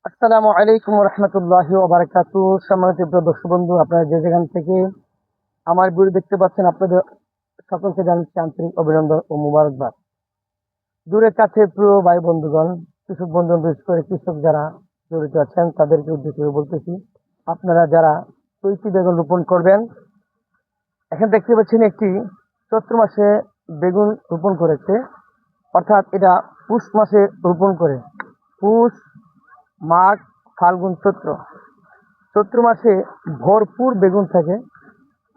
আসসালামু আলাইকুম রহমতুল্লাহি ওয়া বারাকাতুহু। সম্মানিত প্রিয় দর্শক বন্ধু, আপনারা যে যেখান থেকে আমার ভিডিও দেখতে পাচ্ছেন, আপনাদের সকলকে জানাচ্ছি আন্তরিক অভিনন্দন ও মুবারকবাদ। দূরের কাছে প্রিয় ভাই বন্ধুগণ, কৃষক বন্ধু, বিশেষ করে কৃষক যারা জড়িত আছেন তাদেরকে উদ্দেশ্য করে বলতেছি, আপনারা যারা চৈতি বেগুন রোপণ করবেন, এখানে দেখতে পাচ্ছেন একটি চৈত্র মাসে বেগুন রোপণ করেছে, অর্থাৎ এটা পুষ মাসে রোপণ করে। পুষ, মাঘ, ফাল্গুন, চৈত্র, চৈত্র মাসে ভরপুর বেগুন থাকে।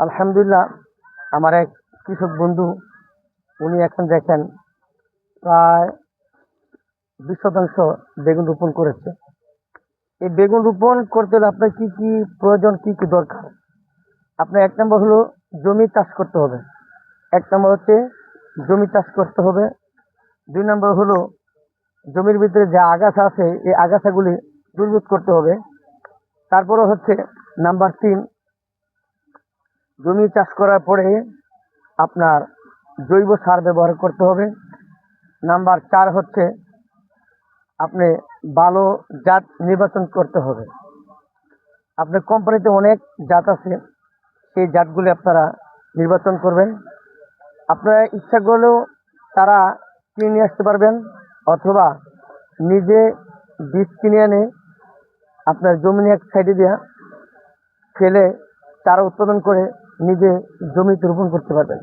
আলহামদুলিল্লাহ, আমার এক কৃষক বন্ধু, উনি এখন দেখেন প্রায় 20% বেগুন রোপণ করেছে। এই বেগুন রোপণ করতে হলে আপনার কি কি প্রয়োজন, কি কি দরকার? আপনার এক নম্বর হলো জমি চাষ করতে হবে। এক নম্বর হচ্ছে জমি চাষ করতে হবে। দুই নম্বর হলো জমির ভিতরে যে আগাছা আছে এই আগাছাগুলি দূরীভূত করতে হবে। তারপরে হচ্ছে নাম্বার 3, জমি চাষ করার পরে আপনার জৈব সার ব্যবহার করতে হবে। নাম্বার 4 হচ্ছে আপনি ভালো জাত নির্বাচন করতে হবে। আপনার কোম্পানিতে অনেক জাত আছে, সেই জাতগুলি আপনারা নির্বাচন করবেন। আপনারা ইচ্ছা করলেও তারা কিনে নিয়ে আসতে পারবেন, অথবা নিজে বীজ কিনে এনে আপনার জমি এক সাইডে দিয়ে ফেলে চারা উৎপাদন করে নিজে জমিতে রোপণ করতে পারবেন।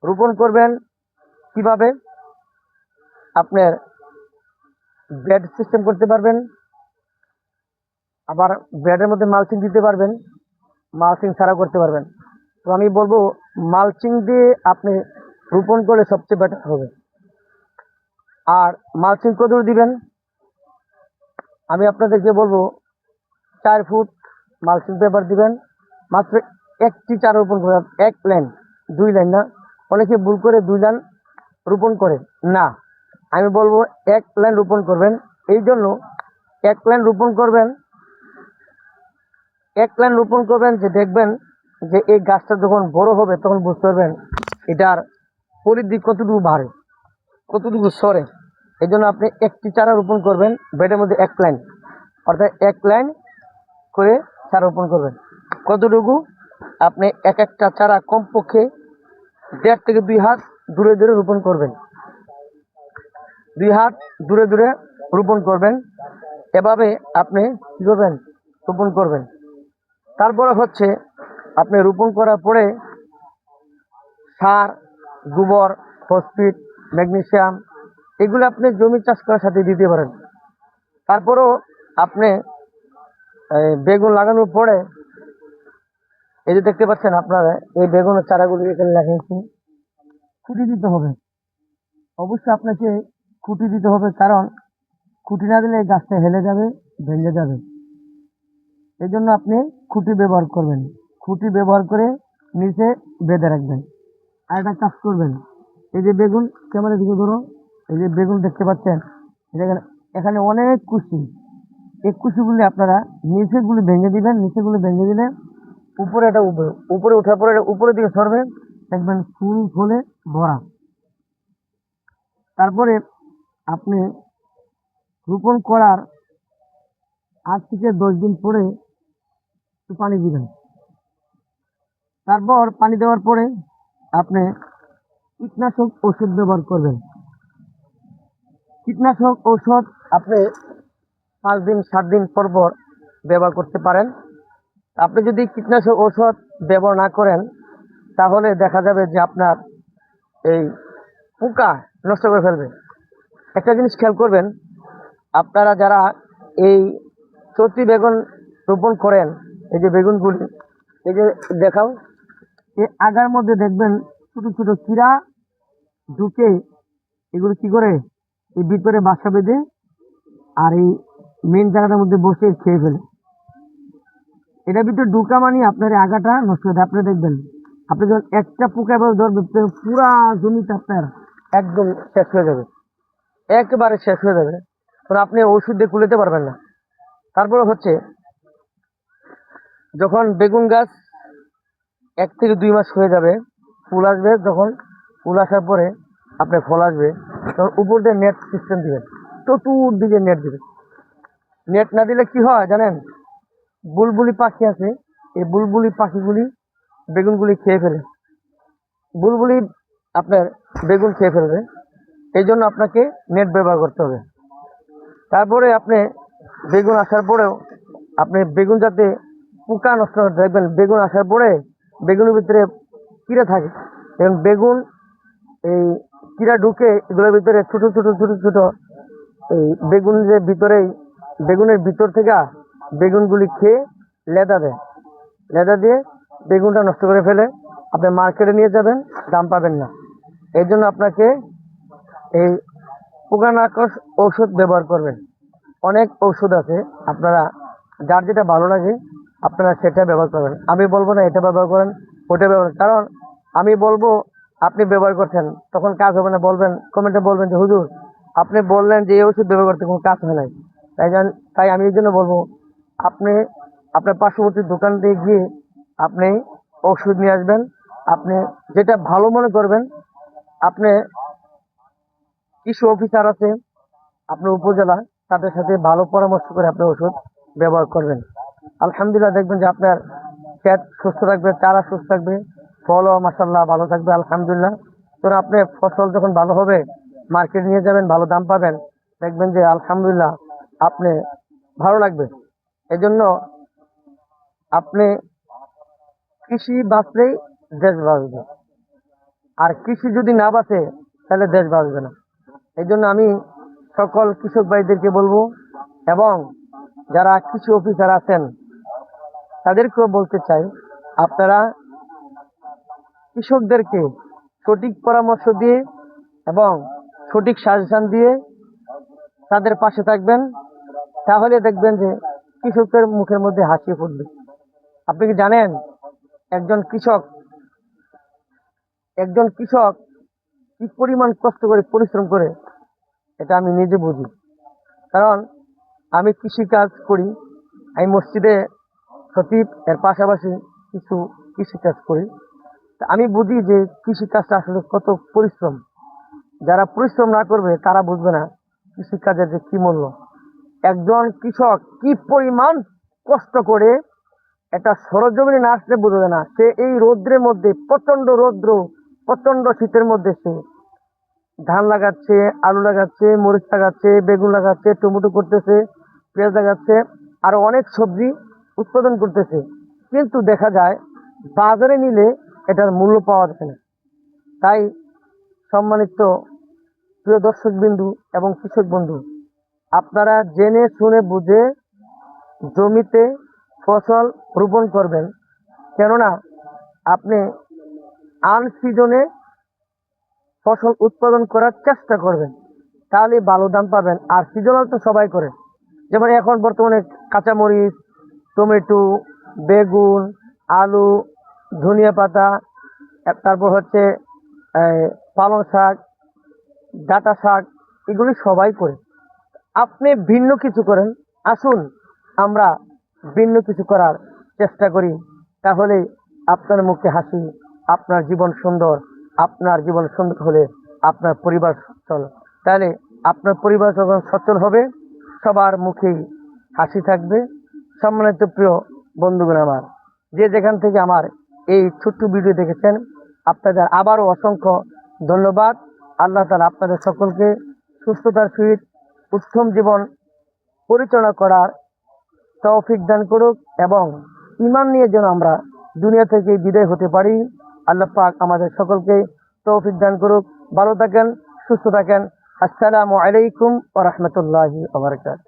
রোপণ করবেন কিভাবে? আপনার বেড সিস্টেম করতে পারবেন, আবার বেডের মধ্যে মালচিং দিতে পারবেন, মালচিং ছাড়া করতে পারবেন। তো আমি বলবো মালচিং দিয়ে আপনি রোপণ করলে সবচেয়ে বেটার হবে। আর মালচিং কত দিবেন? আমি আপনাদেরকে বলবো 4 ফুট মালচিং পেপার দিবেন। মাত্র একটি চারা রোপণ করবেন, এক লাইন, 2 লাইন না। অনেকে ভুল করে 2 লাইন রোপণ করে না, আমি বলবো 1 লাইন রোপণ করবেন। এই জন্য 1 লাইন রোপণ করবেন, 1 লাইন রোপণ করবেন, যে দেখবেন যে এই গাছটা যখন বড় হবে তখন বুঝতে পারবেন এটার পরিধি কতটুকু বাড়ে, কতটুকু সরে। এই জন্য আপনি একটি চারা রোপণ করবেন, বেডের মধ্যে 1 লাইন, অর্থাৎ 1 লাইন করে চারা রোপণ করবেন। কতটুকু? আপনি এক একটা চারা কমপক্ষে 1.5 থেকে 2 হাত দূরে দূরে রোপণ করবেন, 2 হাত দূরে দূরে রোপণ করবেন। এভাবে আপনি কি করবেন? রোপণ করবেন। তারপরে হচ্ছে আপনি রোপণ করার পরে সার, গোবর, ফসফেট, ম্যাগনেসিয়াম এগুলো আপনি জমি চাষ করার সাথে দিতে পারেন। তারপরেও আপনি বেগুন লাগানোর পরে এই যে দেখতে পাচ্ছেন আপনারা, এই বেগুনের চারাগুলি এখানে লাগিয়েছি। খুঁটি দিতে হবে, অবশ্যই আপনাকে খুঁটি দিতে হবে, কারণ খুঁটি না দিলে এই গাছটা হেলে যাবে, ভেঙে যাবে। এই জন্য আপনি খুঁটি ব্যবহার করবেন, খুঁটি ব্যবহার করে নিচে বেঁধে রাখবেন। আর একটা কাজ করবেন, এই যে বেগুন, ক্যামেরা দিকে ধরো, এই যে বেগুন দেখতে পাচ্ছেন, এখানে অনেক কুশি। এই কুশিগুলি আপনারা নিচেগুলি ভেঙে দিবেন, নিচেগুলি ভেঙে দিলে উপরে এটা উপরে ওঠার পরে এটা উপরের দিকে সরবে, দেখবেন ফুল ফলে ভরা। তারপরে আপনি রোপণ করার 8 থেকে 10 দিন পরে একটু পানি দিবেন। তারপর পানি দেওয়ার পরে আপনি কীটনাশক ওষুধ ব্যবহার করবেন। কীটনাশক ঔষধ আপনি 5 দিন 7 দিন পর পর ব্যবহার করতে পারেন। আপনি যদি কীটনাশক ঔষধ ব্যবহার না করেন তাহলে দেখা যাবে যে আপনার এই পোকা নষ্ট করে ফেলবে। একটা জিনিস খেয়াল করবেন, আপনারা যারা এই চৈতি বেগুন রোপণ করেন, এই যে বেগুনগুলি, এই যে দেখাও, এই আগার মধ্যে দেখবেন ছোট ছোট কীড়া ঢুকে এগুলো কি করে এই ভিতরে বাসা বেঁধে আর এই মেন জায়গাটার মধ্যে বসে খেয়ে ফেলে। এটার ভিতরে ঢুকা মানে আপনার এই আগাটা নষ্ট হয়ে যায়। আপনি দেখবেন, আপনি যখন একটা পোকা ধরবেন পুরা জমিটা আপনার একদম শেষ হয়ে যাবে, একেবারে শেষ হয়ে যাবে। কারণ আপনি ওষুধ দিয়ে কুলাতে পারবেন না। তারপরে হচ্ছে যখন বেগুন গাছ 1 থেকে 2 মাস হয়ে যাবে, ফুল আসবে, যখন ফুল আসার পরে আপনার ফল আসবে, তখন উপর দিয়ে নেট সিস্টেম দিবেন, চতুর্দিকে নেট দিবেন। নেট না দিলে কি হয় জানেন? বুলবুলি পাখি আছে, এই বুলবুলি পাখিগুলি বেগুনগুলি খেয়ে ফেলে। বুলবুলি আপনার বেগুন খেয়ে ফেলবে, এই জন্য আপনাকে নেট ব্যবহার করতে হবে। তারপরে আপনি বেগুন আসার পরেও আপনি বেগুন যাতে পোকা নষ্ট না হয়, দেখবেন বেগুন আসার পরে বেগুনের ভিতরে কিরা থাকে, এবং বেগুন এই কিরা ঢুকে এগুলোর ভিতরে ছোট ছোট ছোট ছোট এই বেগুনের ভিতরেই বেগুনের ভিতর থেকে বেগুনগুলি খেয়ে লেদা দেয়, লেদা দিয়ে বেগুনটা নষ্ট করে ফেলে। আপনি মার্কেটে নিয়ে যাবেন, দাম পাবেন না। এই জন্য আপনাকে এই পোকানাশক ঔষধ ব্যবহার করবেন। অনেক ঔষধ আছে, আপনারা যার যেটা ভালো লাগে আপনারা সেটা ব্যবহার করবেন। আমি বলবো না এটা ব্যবহার করেন, ওটা ব্যবহার, কারণ আমি বলবো আপনি ব্যবহার করছেন তখন কাজ হবে না, বলবেন কমেন্টে বলবেন যে হুজুর আপনি বললেন যে এই ওষুধ ব্যবহার করতে কোনো কাজ হয় নাই। তাই আমি এই জন্য বলবো আপনি আপনার পার্শ্ববর্তী দোকান দিয়ে গিয়ে আপনি ওষুধ নিয়ে আসবেন। আপনি যেটা ভালো মনে করবেন, আপনি কৃষি অফিসার আছে আপনার উপজেলা, তাদের সাথে ভালো পরামর্শ করে আপনি ওষুধ ব্যবহার করবেন। আলহামদুলিল্লাহ দেখবেন যে আপনার ক্ষেত সুস্থ থাকবে, চারা সুস্থ থাকবে, ফলও মাসাল্লাহ ভালো থাকবে আলহামদুলিল্লাহ। তো আপনি ফসল যখন ভালো হবে মার্কেট নিয়ে যাবেন, ভালো দাম পাবেন, দেখবেন যে আলহামদুলিল্লাহ আপনি ভালো লাগবে। এই জন্য আপনি কৃষি বাঁচলেই দেশ বাঁচবে, আর কৃষি যদি না বাঁচে তাহলে দেশ বাঁচবে না। এই জন্য আমি সকল কৃষক ভাইদেরকে বলবো, এবং যারা কৃষি অফিসার আছেন তাদেরকেও বলতে চাই, আপনারা কৃষকদেরকে সঠিক পরামর্শ দিয়ে এবং সঠিক সাজেশন দিয়ে তাদের পাশে থাকবেন, তাহলে দেখবেন যে কৃষকের মুখের মধ্যে হাসি ফুটবে। আপনি কি জানেন একজন কৃষক একজন কৃষক কি পরিমাণ কষ্ট করে পরিশ্রম করে? এটা আমি নিজে বুঝি, কারণ আমি কৃষি কাজ করি। আমি মসজিদে খতিব, এর পাশাপাশি কিছু কৃষি কাজ করি। তা আমি বুঝি যে কৃষি কাজটা আসলে কত পরিশ্রম। যারা পরিশ্রম না করবে তারা বুঝবে না কৃষি কাজের যে কি মূল্য। একজন কৃষক কি পরিমাণ কষ্ট করে, এটা সরজমিনে না আসলে বোঝা না। সে এই রৌদ্রের মধ্যে, প্রচন্ড রৌদ্র, প্রচন্ড শীতের মধ্যে সে ধান লাগাচ্ছে, আলু লাগাচ্ছে, মরিচ লাগাচ্ছে, বেগুন লাগাচ্ছে, টমেটো করতেছে, পেঁয়াজ লাগাচ্ছে, আরো অনেক সবজি উৎপাদন করতেছে। কিন্তু দেখা যায় বাজারে নিলে এটার মূল্য পাওয়া যায় না। তাই সম্মানিত প্রিয় দর্শক বিন্দু এবং কৃষক বন্ধু, আপনারা জেনে শুনে বুঝে জমিতে ফসল রোপণ করবেন। কেননা আপনি আনসিজনে ফসল উৎপাদন করার চেষ্টা করবেন, তাহলে ভালো দাম পাবেন। আর সিজনাল তো সবাই করে, যেমন এখন বর্তমানে কাঁচামরিচ, টমেটো, বেগুন, আলু, ধনিয়া পাতা, তারপর হচ্ছে পালং শাক, ডাঁটা শাক, এগুলি সবাই করে। আপনি ভিন্ন কিছু করেন, আসুন আমরা ভিন্ন কিছু করার চেষ্টা করি, তাহলে আপনার মুখে হাসি, আপনার জীবন সুন্দর। আপনার জীবন সুন্দর হলে আপনার পরিবার সচ্ছল, তাহলে আপনার পরিবার যখন সচ্ছল হবে সবার মুখেই হাসি থাকবে। সম্মানিত প্রিয় বন্ধুগণ আমার, যে যেখান থেকে আমার এই ছোট্ট ভিডিও দেখেছেন, আপনাদের আবারও অসংখ্য ধন্যবাদ। আল্লাহ তাআলা আপনাদের সকলকে সুস্থতার সহিত উত্তম জীবন পরিচালনা করার তৌফিক দান করুক, এবং ঈমান নিয়ে যেন আমরা দুনিয়া থেকে বিদায় হতে পারি। আল্লাহ পাক আমাদের সকলকে তৌফিক দান করুক। ভালো থাকেন, সুস্থ থাকেন। আসসালামু আলাইকুম ওয়া রাহমাতুল্লাহি ওয়া বারাকাতুহু।